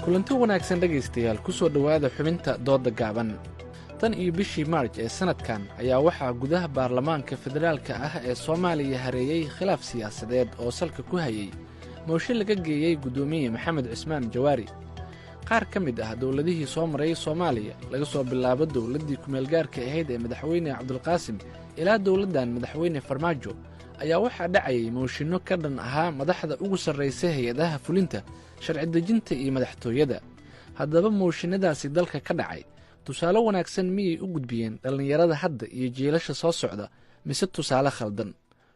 kulanti wanaagsan dhegaystayaal ku soo dhowaada xubinta doodda gaaban. tan iyo bishii maarj ee sannadkan ayaa waxaa gudaha baarlamaanka federaalka ah ee soomaaliya hareeyey khilaaf siyaasadeed oo salka ku hayey mooshin laga geeyey guddoomiye maxamed cismaan jawaari. qaar ka mid ah dowladihii soo maray soomaaliya laga soo bilaabo dowladdii kumeelgaarka ahayd ee madaxweyne cabdulqaasim ilaa dowladdan madaxweyne farmaajo ayaa waxaa dhacayay mooshinno ka dhan ahaa madaxda ugu sarraysa hay-adaha fulinta, sharci dejinta iyo madaxtooyada. haddaba mooshinnadaasi dalka ka dhacay tusaale wanaagsan miyay u gudbiyeen dhallinyarada hadda iyo jiilasha soo socda, mise tusaale khaldan?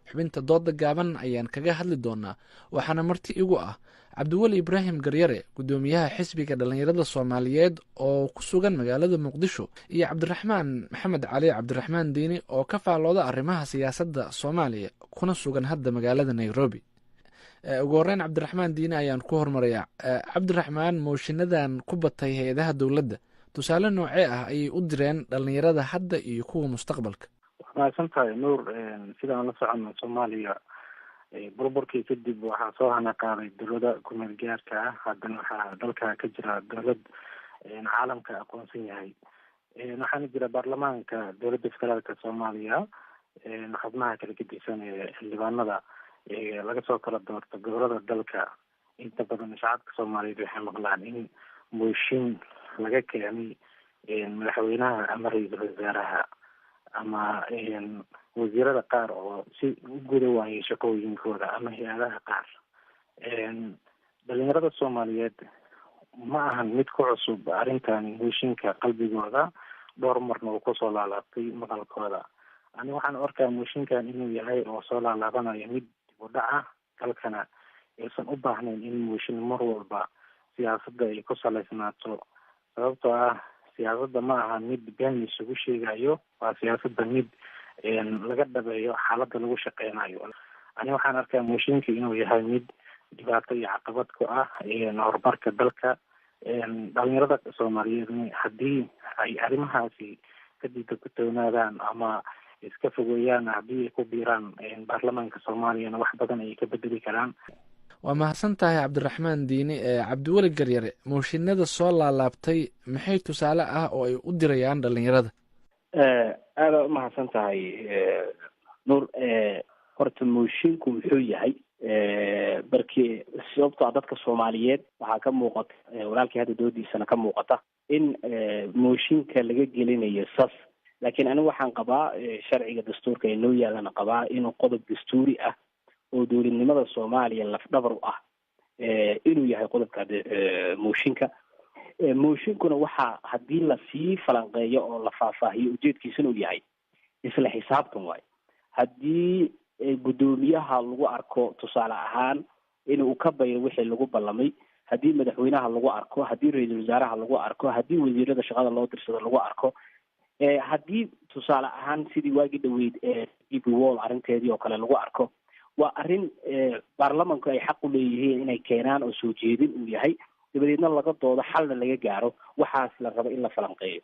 xubinta doodda gaaban ayaan kaga hadli doonnaa, waxaana marti igu ah cabdiweli ibraahim garyare, guddoomiyaha xisbiga dhallinyarada soomaaliyeed oo ku sugan magaalada muqdisho, iyo cabdiraxmaan maxamed cali cabdiraxmaan diini oo ka faallooda arrimaha siyaasadda soomaaliya kuna sugan hadda magaalada nairobi. ugu horreyn cabdiraxmaan diini ayaan ku hormarayaa. cabdiraxmaan, mooshinnadan ku batay hay-adaha dowladda tusaale noocee ah ayay u direen dhallinyarada hadda iyo kuwa mustaqbalka? waa mahadsan tahay nuur. sidaan la socono soomaaliya burburkii kadib waxaa soo hana qaaday dowlada kumeel gaarka ah. haddana waxaa dalka ka jira dowlad caalamka aqoonsan yahay. waxaana jira baarlamaanka dowladda federaalka soomaaliya, xubnaha kala gedisan ee xildhibaanada laga soo kala doorto gobolada dalka. inta badan shacabka soomaaliyeed waxay maqlaan in mooshin laga keenay madaxweynaha ama ra-iisul wasaaraha ama wasiirada qaar oo si u guda waayay shaqooyinkooda ama hay-adaha qaar. dhalinyarada soomaaliyeed ma ahan mid ku cusub arrintan mooshinka qalbigooda, dhowr marna uu kusoo laalaabtay maqalkooda. ani waxaan arkaa mooshinkan inuu yahay oo soo laalaabanayo mid dib u dhac ah, dalkana aysan u baahnayn in mooshin mar walba siyaasadda ay ku salaysnaato. sababtoo ah siyaasadda ma aha mid been isugu sheegayo, waa siyaasadda mid laga dhabeeyo xaaladda lagu shaqeynayo. ani waxaan arkaa mooshinka inuu yahay mid dhibaato iyo caqabad ku ah horumarka dalka. dhalinyarada soomaaliyeed haddii ay arrimahaasi kadib ku toonaadaan ama iska fogeeyaan, haddii ay ku biiraan baarlamaanka soomaaliyana wax badan ayay ka bedeli karaan. waa mahadsan tahay cabdiraxmaan diini. cabdiweli garyare, mooshinada soo laalaabtay maxay tusaale ah oo ay u dirayaan dhalinyarada? aada umahadsan tahay nuur. horta moshinku muxuu yahay? barkii sababtoo dadka soomaaliyeed waxaa ka muuqata, walaalkii hadda doodiisana ka muuqata in mooshinka laga gelinayo sas. laakiin anigu waxaan qabaa sharciga dastuurka ee noo yaalana qabaa inuu qodob dastuuri ah oo dowladnimada soomaaliya lafdhabar u ah inuu yahay qodobka mooshinka. mooshinkuna waxaa haddii lasii falanqeeyo oo la faahfaahiyo ujeedkiisana uu yahay isla xisaabtan waayo. haddii guddoomiyaha lagu arko tusaale ahaan inuu ka bayro wixii lagu ballamay, haddii madaxweynaha lagu arko, haddii ra-iisul wasaaraha lagu arko, haddii wasiirada shaqada loo dirsado lagu arko, haddii tusaale ahaan sidii waagii dhaweyd wall arrinteedii oo kale lagu arko, waa arrin baarlamanku ay xaq u leeyihiin inay keenaan oo soo jeedin uu yahay, dabadeedna laga doodo xalna laga gaaro waxaas la rabo in la falanqeeyo.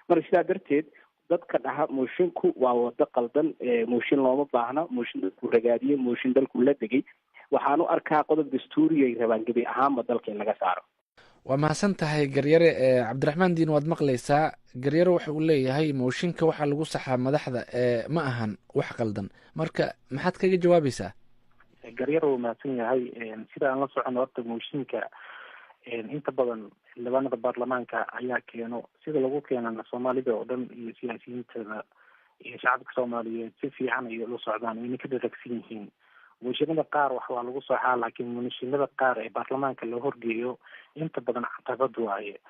marka sidaa darteed dadka dhaha moshinku waa wado qaldan, mooshin looma baahna, mooshin dalkuu ragaadiyey, mooshin dalkuu la degay. waxaan u arkaa qodob dastuuriya ay rabaan gebi ahaanba dalka in laga saaro. waa mahadsan tahay garyare. cabdiraxmaan diin waad maqlaysaa. garyare waxa uu leeyahay mooshinka waxaa lagu saxaa madaxda, ma ahan wax qaldan. marka maxaad kaga jawaabaysaa? garyare wuu mahadsan yahay. sida aan la socono horta mooshinka inta badan xildhibaanada baarlamaanka ayaa keeno. sida lagu keenana soomaalida oo dhan iyo siyaasiyiintada iyo shacabka soomaaliyeed si fiican ayay ula socdaan, wayna ka daragsan yihiin. mooshinada qaar wax waa lagu saxaa, laakiin mooshinada qaar ee baarlamaanka loo horgeeyo inta badan caqabad waaye.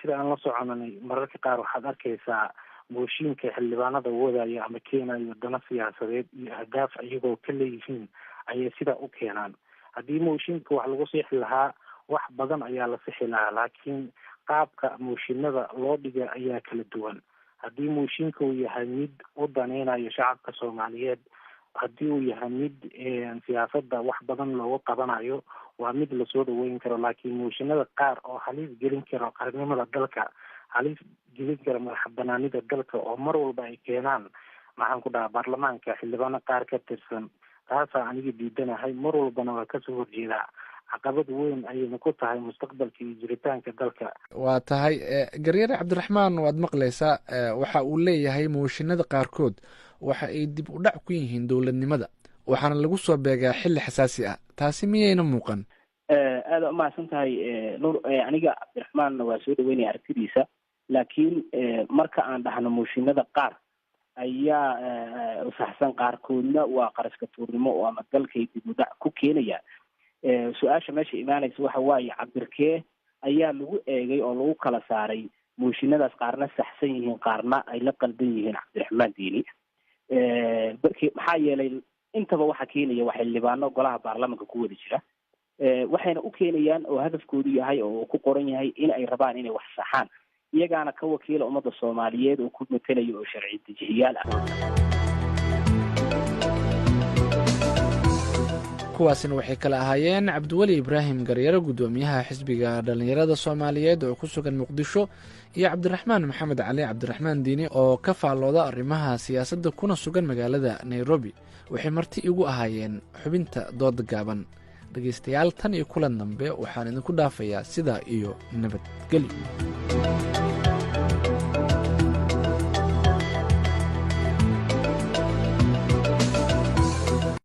sida aan la soconanay mararka qaar waxaad arkaysaa mooshinka xildhibaanada wadaya ama keenayo dana siyaasadeed iyo ahdaaf iyagoo ka leeyihiin ayay sidaa u keenaan. haddii mooshinka wax lagu sixi lahaa wax badan ayaa la sixi lahaa, laakiin qaabka mooshinada loo dhiga ayaa kala duwan. haddii mooshinka uu yahay mid u daneynayo shacabka soomaaliyeed, haddii uu yahay mid siyaasadda wax badan looga qabanayo, waa mid lasoo dhaweyn karo. laakiin mooshinada qaar oo halis gelin karo qarnimada dalka halis gelin kara madax banaanida dalka oo mar walba ay keenaan maxaan ku dhahaa baarlamaanka xildhibaano qaar ka tirsan taasaa aniga diidanahay mar walbana waa kasoo horjeedaa caqabad weyn ayayna ku tahay mustaqbalka iyo jiritaanka dalka. waa tahay garyare cabdiraxmaan waad maqlaysaa waxa uu leeyahay mooshinada qaarkood waxa ay dib u dhac ku yihiin dowladnimada waxaana lagu soo beegaa xilli xasaasi ah taasi miyayna muuqan? aada umahadsan tahay nuur. aniga cabdiraxmaanna waa soo dhaweynaya aragtidiisa, laakiin marka aan dhahno mooshinada qaar ayaa usaxsan, qaarkoodna waa qaraska tuurnimo oo ama dalkay dib u dhac ku keenaya. su-aasha meesha imaanaysa waxa waaye cabirkee ayaa lagu eegay oo lagu kala saaray mooshinadaas qaarna saxsan yihiin qaarna ay la qaldan yihiin cabdiraxmaan diini. maxaa yeelay intaba waxa keenaya waa xildhibaano golaha baarlamanka ku wada jira, waxayna u keenayaan oo hadafkoodu yahay oo ku qoran yahay in ay rabaan inay wax saxaan, iyagaana ka wakiila ummadda soomaaliyeed oo ku matalaya oo sharci dejiyayaal ah. kuwaasina waxay kala ahaayeen cabdiweli ibraahim garyare guddoomiyaha xisbiga dhallinyarada soomaaliyeed oo ku sugan muqdisho iyo cabdiraxmaan maxamed cali cabdiraxmaan diini oo ka faallooda arrimaha siyaasadda kuna sugan magaalada nairobi. waxay marti igu ahaayeen xubinta dooda gaaban. dhegaystayaal tan iyo kulan dambe waxaan idinku dhaafayaa sidaa iyo nabadgelyo.